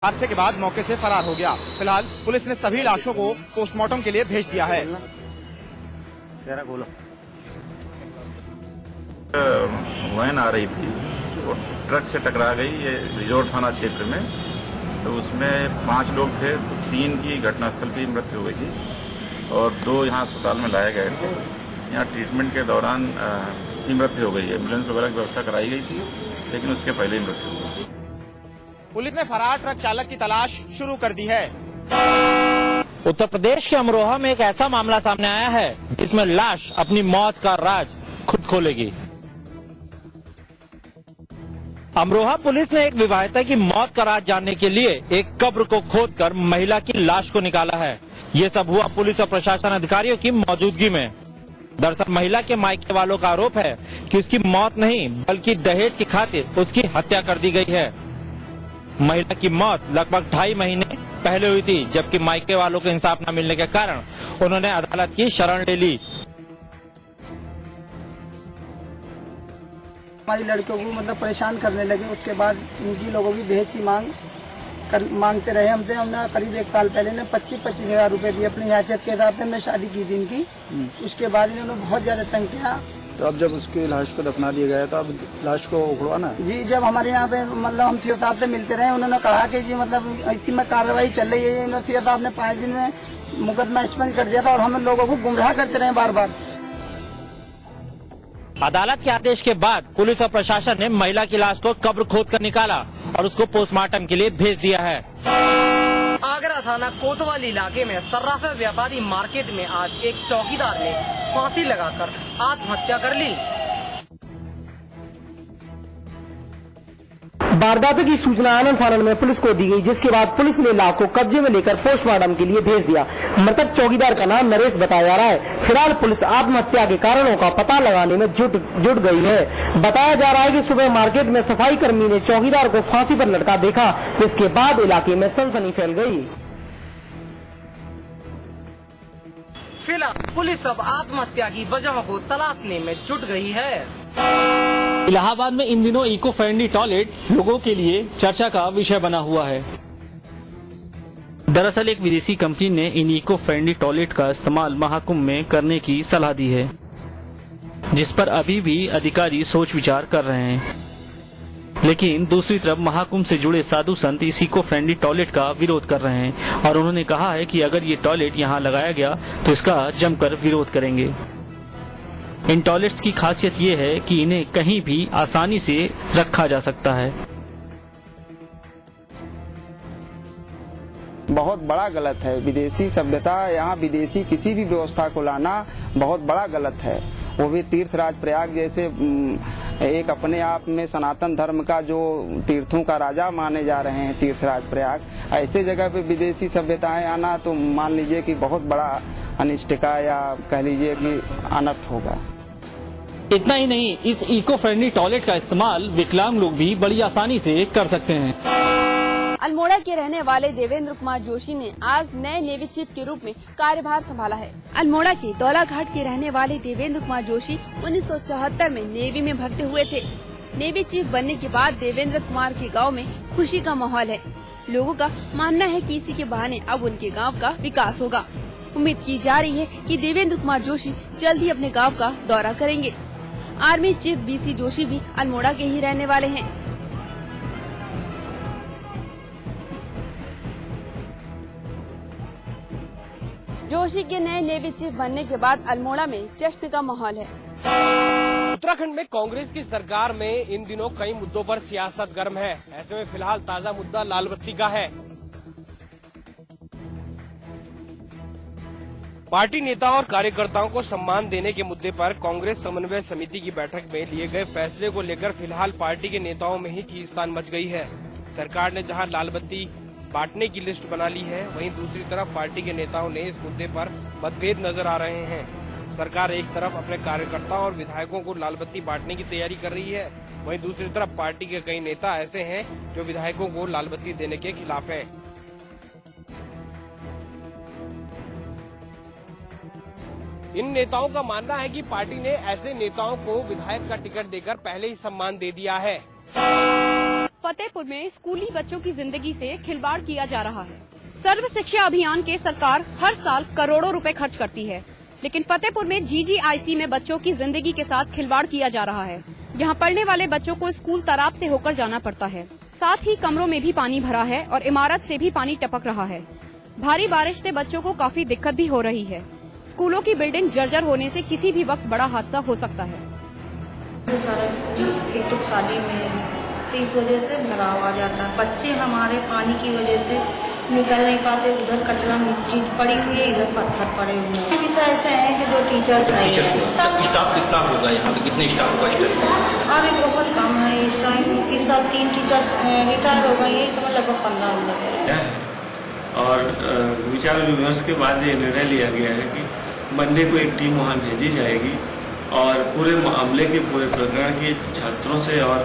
हादसे के बाद मौके से फरार हो गया। फिलहाल पुलिस ने सभी लाशों को पोस्टमार्टम के लिए भेज दिया है। वैन आ रही थी, वो ट्रक से टकरा गई ये रिजोर्ट थाना क्षेत्र में। तो उसमें 5 लोग थे, तो 3 की घटनास्थल पर मृत्यु हो गई थी और 2 यहाँ अस्पताल में लाए गए थे। यहाँ ट्रीटमेंट के दौरान की मृत्यु हो गई है। एम्बुलेंस वगैरह की व्यवस्था कराई गई थी, लेकिन उसके पहले ही मृत्यु हो गई। पुलिस ने फरार ट्रक चालक की तलाश शुरू कर दी है। उत्तर प्रदेश के अमरोहा में एक ऐसा मामला सामने आया है जिसमें लाश अपनी मौत का राज खुद खोलेगी। अमरोहा पुलिस ने एक विवाहिता की मौत का राज जानने के लिए एक कब्र को खोदकर महिला की लाश को निकाला है। ये सब हुआ पुलिस और प्रशासन अधिकारियों की मौजूदगी में। दरअसल महिला के मायके वालों का आरोप है कि उसकी मौत नहीं बल्कि दहेज की खातिर उसकी हत्या कर दी गई है। महिला की मौत लगभग 2.5 महीने पहले हुई थी, जबकि मायके वालों को इंसाफ न मिलने के कारण उन्होंने अदालत की शरण ले ली। हमारी लड़कियों को मतलब परेशान करने लगे। उसके बाद इनकी लोगों की दहेज की मांगते रहे हमसे। हमने करीब 1 साल पहले ने 25-25 हज़ार रुपए दिए अपनी हैसियत के हिसाब से। मैं शादी की थी इनकी। उसके बाद इन्होंने बहुत ज्यादा तंग किया। तो अब जब उसकी लाश को दफना दिया गया तो अब लाश को उखड़वाना जी। जब हमारे यहाँ पे मतलब हम सीओ साहब से मिलते रहे, उन्होंने कहा कि जी मतलब इसकी में कार्रवाई चल रही है। सीओ साहब ने 5 दिन में मुकदमा एक्सपेंड कर दिया था और हम लोगों को गुमराह करते रहे बार बार। अदालत के आदेश के बाद पुलिस और प्रशासन ने महिला की लाश को कब्र खोदकर निकाला और उसको पोस्टमार्टम के लिए भेज दिया है। आगरा थाना कोतवाली इलाके में सर्राफा व्यापारी मार्केट में आज एक चौकीदार ने फांसी लगाकर आत्महत्या कर ली। वारदात की सूचना आनंद फानन में पुलिस को दी गई, जिसके बाद पुलिस ने लाश को कब्जे में लेकर पोस्टमार्टम के लिए भेज दिया। मृतक चौकीदार का नाम नरेश बताया जा रहा है। फिलहाल पुलिस आत्महत्या के कारणों का पता लगाने में जुट गई है। बताया जा रहा है कि सुबह मार्केट में सफाई कर्मी ने चौकीदार को फांसी पर लटका देखा, जिसके बाद इलाके में सनसनी फैल गई। फिलहाल पुलिस अब आत्महत्या की वजहों को तलाशने में जुट गई है। इलाहाबाद में इन दिनों इको फ्रेंडली टॉयलेट लोगों के लिए चर्चा का विषय बना हुआ है। दरअसल एक विदेशी कंपनी ने इन इको फ्रेंडली टॉयलेट का इस्तेमाल महाकुंभ में करने की सलाह दी है, जिस पर अभी भी अधिकारी सोच विचार कर रहे हैं। लेकिन दूसरी तरफ महाकुंभ से जुड़े साधु संत इस इको फ्रेंडली टॉयलेट का विरोध कर रहे हैं और उन्होंने कहा है कि अगर ये टॉयलेट यहाँ लगाया गया तो इसका जमकर विरोध करेंगे। इन टॉयलेट्स की खासियत ये है कि इन्हें कहीं भी आसानी से रखा जा सकता है। बहुत बड़ा गलत है। विदेशी सभ्यता, यहाँ विदेशी किसी भी व्यवस्था को लाना बहुत बड़ा गलत है। वो भी तीर्थराज प्रयाग जैसे एक अपने आप में सनातन धर्म का जो तीर्थों का राजा माने जा रहे हैं तीर्थराज प्रयाग, ऐसे जगह पे विदेशी सभ्यताएं आना तो मान लीजिए कि बहुत बड़ा अनिष्ट का या कह लीजिए कि अनर्थ होगा। इतना ही नहीं, इस इको फ्रेंडली टॉयलेट का इस्तेमाल विकलांग लोग भी बड़ी आसानी से कर सकते हैं। अल्मोड़ा के रहने वाले देवेंद्र कुमार जोशी ने आज नए नेवी चीफ के रूप में कार्यभार संभाला है। अल्मोड़ा के दौलाघाट के रहने वाले देवेंद्र कुमार जोशी 1974 में नेवी में भर्ती हुए थे। नेवी चीफ बनने के बाद देवेंद्र कुमार के गांव में खुशी का माहौल है। लोगों का मानना है कि इसी के बहाने अब उनके गांव का विकास होगा। उम्मीद की जा रही है कि देवेंद्र कुमार जोशी जल्द ही अपने गाँव का दौरा करेंगे। आर्मी चीफ BC जोशी भी अल्मोड़ा के ही रहने वाले हैं। जोशी के नए नेवी चीफ बनने के बाद अल्मोड़ा में जश्न का माहौल है। उत्तराखंड में कांग्रेस की सरकार में इन दिनों कई मुद्दों पर सियासत गर्म है। ऐसे में फिलहाल ताजा मुद्दा लाल बत्ती का है। पार्टी नेताओं और कार्यकर्ताओं को सम्मान देने के मुद्दे पर कांग्रेस समन्वय समिति की बैठक में लिए गए फैसले को लेकर फिलहाल पार्टी के नेताओं में ही खींचतान मच गई है। सरकार ने जहां लाल बत्ती बांटने की लिस्ट बना ली है, वहीं दूसरी तरफ पार्टी के नेताओं ने इस मुद्दे पर मतभेद नजर आ रहे हैं। सरकार एक तरफ अपने कार्यकर्ताओं और विधायकों को लाल बत्ती बांटने की तैयारी कर रही है, वहीं दूसरी तरफ पार्टी के कई नेता ऐसे हैं जो विधायकों को लाल बत्ती देने के खिलाफ हैं। इन नेताओं का मानना है कि पार्टी ने ऐसे नेताओं को विधायक का टिकट देकर पहले ही सम्मान दे दिया है। फतेहपुर में स्कूली बच्चों की जिंदगी से खिलवाड़ किया जा रहा है। सर्व शिक्षा अभियान के सरकार हर साल करोड़ों रुपए खर्च करती है, लेकिन फतेहपुर में GGIC में बच्चों की जिंदगी के साथ खिलवाड़ किया जा रहा है। यहाँ पढ़ने वाले बच्चों को स्कूल तालाब से होकर जाना पड़ता है। साथ ही कमरों में भी पानी भरा है और इमारत से भी पानी टपक रहा है। भारी बारिश से बच्चों को काफी दिक्कत भी हो रही है। स्कूलों की बिल्डिंग जर्जर होने से किसी भी वक्त बड़ा हादसा हो सकता है। सारा स्कूल एक तो खाली में, तो इस वजह से भरा हुआ जाता है। बच्चे हमारे पानी की वजह से निकल नहीं पाते। उधर कचरा मिट्टी पड़ी हुई है, इधर पत्थर पड़े हुए हैं। विषय ऐसे हैं कि 2 टीचर्स नहीं है। स्टाफ कितना होगा यहाँ पे, कितने स्टाफ होगा? अरे बहुत कम है इस टाइम। इस साल 3 टीचर्स रिटायर हो गए, यही समझ लगभग 15 हो गए। और विचार विमर्श के बाद ये निर्णय लिया गया है कि मंडे को एक टीम वहाँ भेजी जाएगी और पूरे मामले के पूरे प्रकरण के छात्रों से और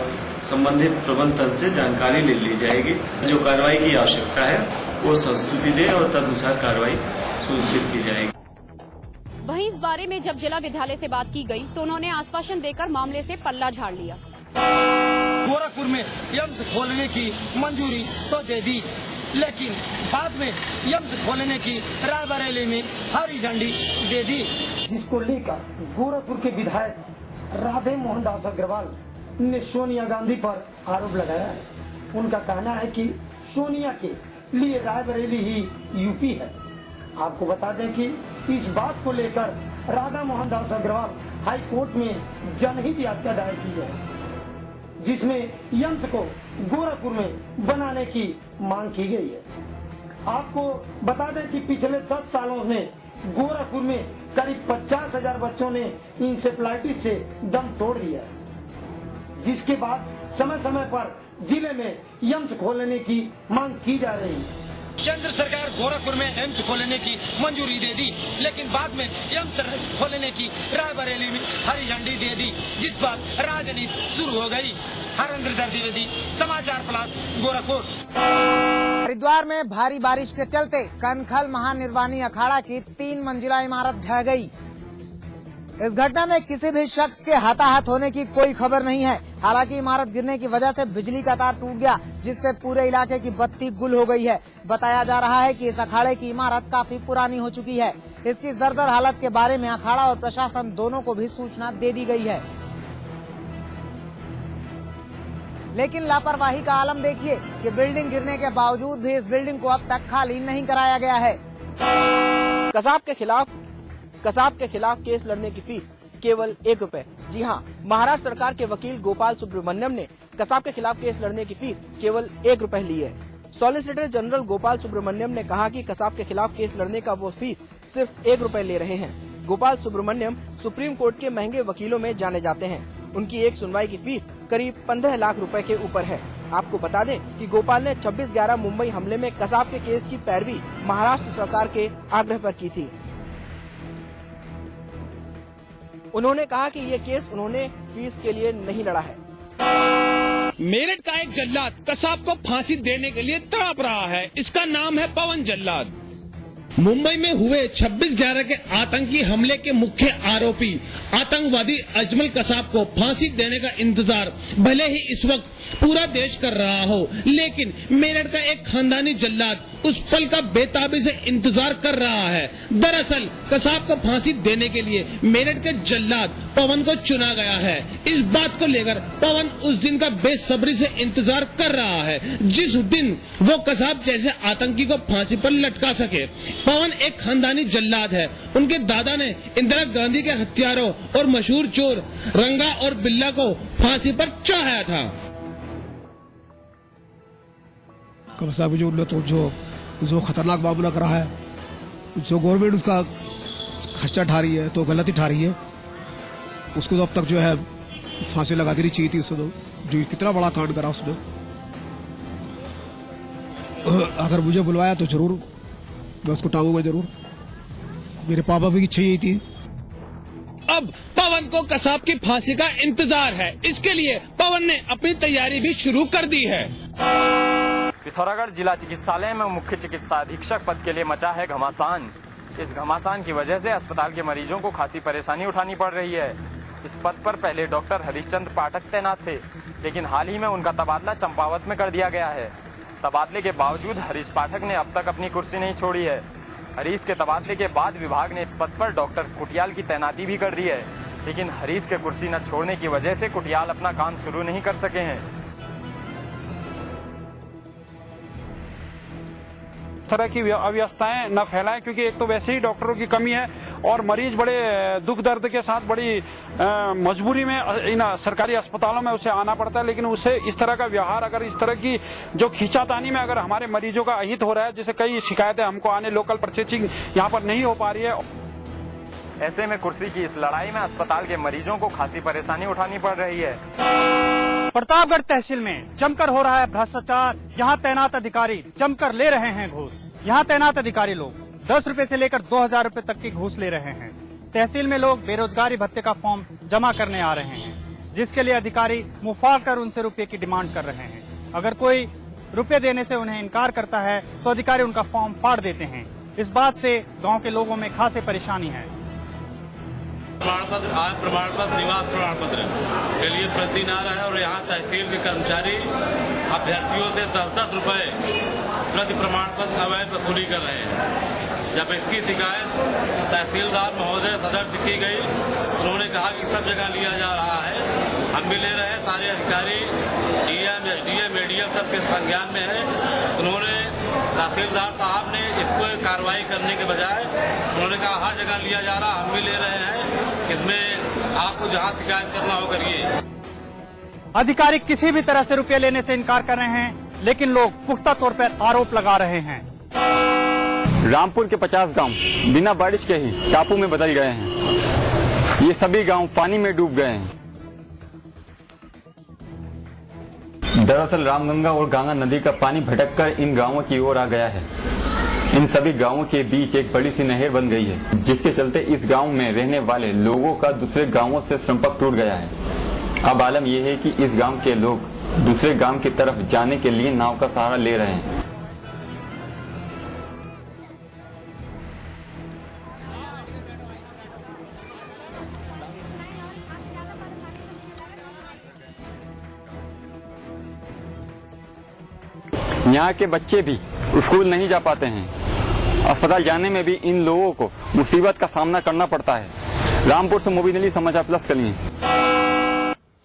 संबंधित प्रबंधन से जानकारी ले ली जाएगी। जो कार्रवाई की आवश्यकता है वो संस्तुति दे और तदनुसार कार्रवाई सुनिश्चित की जाएगी। वहीं इस बारे में जब जिला विद्यालय से बात की गई तो उन्होंने आश्वासन देकर मामले से पल्ला झाड़ लिया। गोरखपुर में यम्स खोलने की मंजूरी तो दे दी, लेकिन बाद में यम्स खोलने की रायबरेली में हरी झंडी दे दी, जिसको लेकर गोरखपुर के विधायक राधे मोहन दास अग्रवाल ने सोनिया गांधी पर आरोप लगाया है। उनका कहना है कि सोनिया के लिए रायबरेली ही यूपी है। आपको बता दें कि इस बात को लेकर राधा मोहन दास अग्रवाल हाई कोर्ट में जनहित याचिका दायर की है, जिसमें यम्स को गोरखपुर में बनाने की मांग की गई है। आपको बता दें कि पिछले 10 सालों में गोरखपुर में करीब 50,000 बच्चों ने इंसेफ्लाइटिस से दम तोड़ दिया, जिसके बाद समय समय पर जिले में यम्स खोलने की मांग की जा रही है। केंद्र सरकार गोरखपुर में एम्स खोलने की मंजूरी दे दी, लेकिन बाद में एम्स खोलने की रायबरेली में हरी झंडी दे दी, जिस पर राजनीति शुरू हो गई। हरेंद्र द्विवेदी, समाचार प्लस, गोरखपुर। हरिद्वार में भारी बारिश के चलते कनखल महानिर्वाणी अखाड़ा की 3 मंजिला इमारत ढह गई। इस घटना में किसी भी शख्स के हताहत होने की कोई खबर नहीं है। हालांकि इमारत गिरने की वजह से बिजली का तार टूट गया, जिससे पूरे इलाके की बत्ती गुल हो गई है। बताया जा रहा है कि इस अखाड़े की इमारत काफी पुरानी हो चुकी है। इसकी जर्जर हालत के बारे में अखाड़ा और प्रशासन दोनों को भी सूचना दे दी गई है, लेकिन लापरवाही का आलम देखिए कि बिल्डिंग गिरने के बावजूद भी इस बिल्डिंग को अब तक खाली नहीं कराया गया है। कसाब के खिलाफ केस लड़ने की फीस केवल 1 रुपए। जी हां, महाराष्ट्र सरकार के वकील गोपाल सुब्रमण्यम ने कसाब के खिलाफ केस लड़ने की फीस केवल 1 रुपए ली है। सॉलिसिटर जनरल गोपाल सुब्रमण्यम ने कहा कि कसाब के खिलाफ केस लड़ने का वो फीस सिर्फ 1 रुपए ले रहे हैं। गोपाल सुब्रमण्यम सुप्रीम कोर्ट के महंगे वकीलों में जाने जाते हैं। उनकी एक सुनवाई की फीस करीब 15 लाख रुपए के ऊपर है। आपको बता दें कि गोपाल ने 26/11 मुंबई हमले में कसाब के केस की पैरवी महाराष्ट्र सरकार के आग्रह पर की थी। उन्होंने कहा कि ये केस उन्होंने फीस के लिए नहीं लड़ा है। मेरठ का एक जल्लाद कसाब को फांसी देने के लिए तड़प रहा है। इसका नाम है पवन जल्लाद। मुंबई में हुए 26/11 के आतंकी हमले के मुख्य आरोपी आतंकवादी अजमल कसाब को फांसी देने का इंतजार भले ही इस वक्त पूरा देश कर रहा हो, लेकिन मेरठ का एक खानदानी जल्लाद उस पल का बेताबी से इंतजार कर रहा है। दरअसल कसाब को फांसी देने के लिए मेरठ के जल्लाद पवन को चुना गया है। इस बात को लेकर पवन उस दिन का बेसब्री से इंतजार कर रहा है, जिस दिन वो कसाब जैसे आतंकी को फांसी पर लटका सके। पवन एक खानदानी जल्लाद है। उनके दादा ने इंदिरा गांधी के हत्यारों और मशहूर चोर रंगा और बिल्ला को फांसी पर चढ़ाया था। कसाब जो खतरनाक मामला कर रहा है, जो गवर्नमेंट उसका खर्चा ठा रही है तो गलती ठा रही है। उसको तो अब तक जो है फांसी लगा देनी चाहिए थी। उसको तो जो कितना बड़ा कांड करा उसने, अगर मुझे बुलवाया तो जरूर मैं उसको टांगूंगा जरूर। मेरे पापा की इच्छा यही थी। अब पवन को कसाब की फांसी का इंतजार है। इसके लिए पवन ने अपनी तैयारी भी शुरू कर दी है। पिथौरागढ़ जिला चिकित्सालय में मुख्य चिकित्सा अधीक्षक पद के लिए मचा है घमासान। इस घमासान की वजह से अस्पताल के मरीजों को खासी परेशानी उठानी पड़ रही है। इस पद पर पहले डॉक्टर हरीशचंद्र पाठक तैनात थे, लेकिन हाल ही में उनका तबादला चंपावत में कर दिया गया है। तबादले के बावजूद हरीश पाठक ने अब तक अपनी कुर्सी नहीं छोड़ी है। हरीश के तबादले के बाद विभाग ने इस पद पर डॉक्टर कुटियाल की तैनाती भी कर दी है, लेकिन हरीश के कुर्सी न छोड़ने की वजह से कुटियाल अपना काम शुरू नहीं कर सके हैं। तरह की अव्यवस्थाएं न फैलाएं, क्योंकि एक तो वैसे ही डॉक्टरों की कमी है और मरीज बड़े दुख दर्द के साथ बड़ी मजबूरी में इन सरकारी अस्पतालों में उसे आना पड़ता है। लेकिन उसे इस तरह का व्यवहार, अगर इस तरह की जो खींचातानी में अगर हमारे मरीजों का अहित हो रहा है, जैसे कई शिकायतें हमको आने, लोकल परचेजिंग यहाँ पर नहीं हो पा रही है, ऐसे में कुर्सी की इस लड़ाई में अस्पताल के मरीजों को खासी परेशानी उठानी पड़ रही है। प्रतापगढ़ तहसील में जमकर हो रहा है भ्रष्टाचार। यहाँ तैनात अधिकारी जमकर ले रहे हैं घूस। यहाँ तैनात अधिकारी लोग 10 रुपए से लेकर 2000 रुपए तक की घूस ले रहे हैं। तहसील में लोग बेरोजगारी भत्ते का फॉर्म जमा करने आ रहे हैं, जिसके लिए अधिकारी मुंह फाड़ कर उनसे रुपए की डिमांड कर रहे हैं। अगर कोई रुपए देने से उन्हें इनकार करता है तो अधिकारी उनका फॉर्म फाड़ देते हैं। इस बात से गाँव के लोगों में खासी परेशानी है। प्रमाण पत्र, आय प्रमाण पत्र, निवास प्रमाण पत्र के लिए प्रतिदिन आ रहा है और यहाँ तहसील के कर्मचारी अभ्यर्थियों से 10-10 रुपए प्रति प्रमाण पत्र अवैध वसूली कर रहे हैं। जब इसकी शिकायत तहसीलदार महोदय सदर से की गई, उन्होंने कहा कि सब जगह लिया जा रहा है, हम भी ले रहे हैं, सारे अधिकारी डीएम, एसडीएम, एडीएम सबके संज्ञान में है। उन्होंने तहसीलदार साहब ने इसको कार्रवाई करने के बजाय उन्होंने कहा हर जगह लिया जा रहा, हम भी ले रहे हैं, इसमें आपको जहाँ शिकायत करना हो करिए। अधिकारी किसी भी तरह से रुपये लेने से इनकार कर रहे हैं, लेकिन लोग पुख्ता तौर पर आरोप लगा रहे हैं। रामपुर के 50 गांव बिना बारिश के ही टापू में बदल गए हैं। ये सभी गांव पानी में डूब गए हैं। दरअसल रामगंगा और गंगा नदी का पानी भटककर इन गांवों की ओर आ गया है। इन सभी गांवों के बीच एक बड़ी सी नहर बन गई है, जिसके चलते इस गांव में रहने वाले लोगों का दूसरे गांवों से संपर्क टूट गया है। अब आलम यह है कि इस गांव के लोग दूसरे गांव की तरफ जाने के लिए नाव का सहारा ले रहे हैं। यहाँ के बच्चे भी स्कूल नहीं जा पाते हैं। अस्पताल जाने में भी इन लोगों को मुसीबत का सामना करना पड़ता है। रामपुर से मोबिन अली, समाचार प्लस के लिए।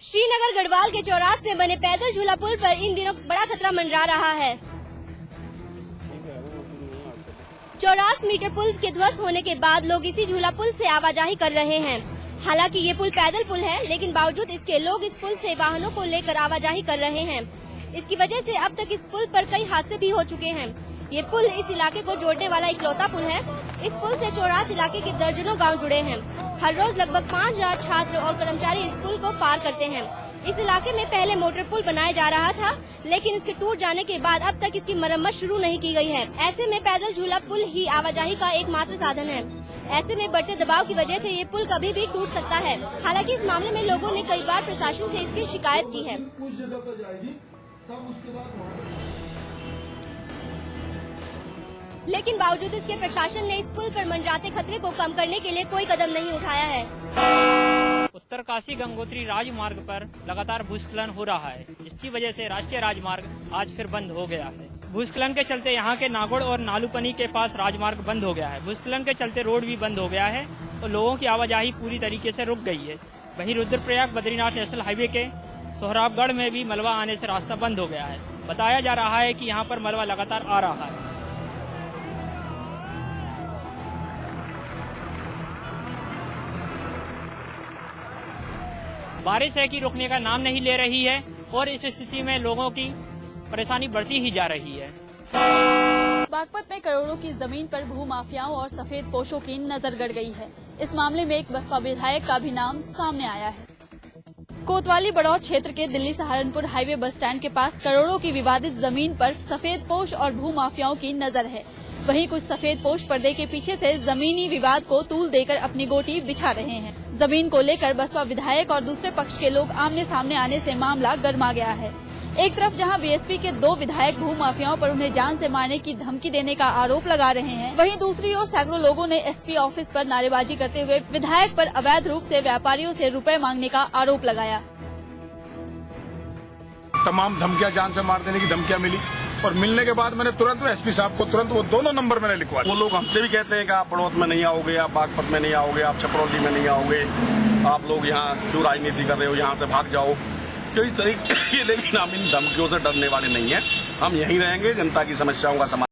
श्रीनगर गढ़वाल के चौरास में बने पैदल झूला पुल पर इन दिनों बड़ा खतरा मंडरा रहा है। चौरास मीटर पुल के ध्वस्त होने के बाद लोग इसी झूला पुल से आवाजाही कर रहे हैं। हालांकि ये पुल पैदल पुल है, लेकिन बावजूद इसके लोग इस पुल से वाहनों को लेकर आवाजाही कर रहे हैं। इसकी वजह से अब तक इस पुल पर कई हादसे भी हो चुके हैं। ये पुल इस इलाके को जोड़ने वाला इकलौता पुल है। इस पुल से चौरास इलाके के दर्जनों गांव जुड़े हैं। हर रोज लगभग 5000 छात्र और कर्मचारी इस पुल को पार करते हैं। इस इलाके में पहले मोटर पुल बनाया जा रहा था, लेकिन इसके टूट जाने के बाद अब तक इसकी मरम्मत शुरू नहीं की गई है। ऐसे में पैदल झूला पुल ही आवाजाही का एकमात्र साधन है। ऐसे में बढ़ते दबाव की वजह से ये पुल कभी भी टूट सकता है। हालांकि इस मामले में लोगों ने कई बार प्रशासन से इसकी शिकायत की है, लेकिन बावजूद इसके प्रशासन ने इस पुल पर मंडराते खतरे को कम करने के लिए कोई कदम नहीं उठाया है। उत्तरकाशी गंगोत्री राजमार्ग पर लगातार भूस्खलन हो रहा है, जिसकी वजह से राष्ट्रीय राजमार्ग आज फिर बंद हो गया है। भूस्खलन के चलते यहाँ के नागौड़ और नालूपनी के पास राजमार्ग बंद हो गया है। भूस्खलन के चलते रोड भी बंद हो गया है और लोगों की आवाजाही पूरी तरीके से रुक गई है। वहीं रुद्रप्रयाग बद्रीनाथ नेशनल हाईवे के सोहराबगढ़ में भी मलबा आने से रास्ता बंद हो गया है। बताया जा रहा है कि यहाँ पर मलबा लगातार आ रहा है। बारिश है कि रुकने का नाम नहीं ले रही है और इस स्थिति में लोगों की परेशानी बढ़ती ही जा रही है। बागपत में करोड़ों की जमीन पर भू माफियाओं और सफेद पोशों की नजर गड़ गई है। इस मामले में एक बसपा विधायक का भी नाम सामने आया है। कोतवाली बड़ौर क्षेत्र के Delhi Saharanpur highway bus stand के पास करोड़ों की विवादित जमीन पर सफेद पोश और भू माफियाओं की नजर है। वहीं कुछ सफेद पोश पर्दे के पीछे से जमीनी विवाद को तूल देकर अपनी गोटी बिछा रहे हैं। जमीन को लेकर बसपा विधायक और दूसरे पक्ष के लोग आमने सामने आने से मामला गर्मा गया है। एक तरफ जहां बीएसपी के 2 विधायक भू माफियाओं पर उन्हें जान से मारने की धमकी देने का आरोप लगा रहे हैं, वहीं दूसरी ओर सैकड़ों लोगों ने एसपी ऑफिस पर नारेबाजी करते हुए विधायक पर अवैध रूप से व्यापारियों से रुपए मांगने का आरोप लगाया। तमाम धमकियां, जान से मार देने की धमकियां मिली और मिलने के बाद मैंने तुरंत एसपी साहब को तुरंत वो दोनों नंबर मैंने लिखवा। वो लोग हमसे भी कहते हैं कि आप बड़ौत में नहीं आओगे, आप बागपत में नहीं आओगे, आप छपरौली में नहीं आओगे, आप लोग यहाँ क्यों राजनीति कर रहे हो, यहाँ से भाग जाओ, तो इस तरीके। लेकिन हम इन धमकियों से डरने वाले नहीं है, हम यहीं रहेंगे, जनता की समस्याओं का समाधान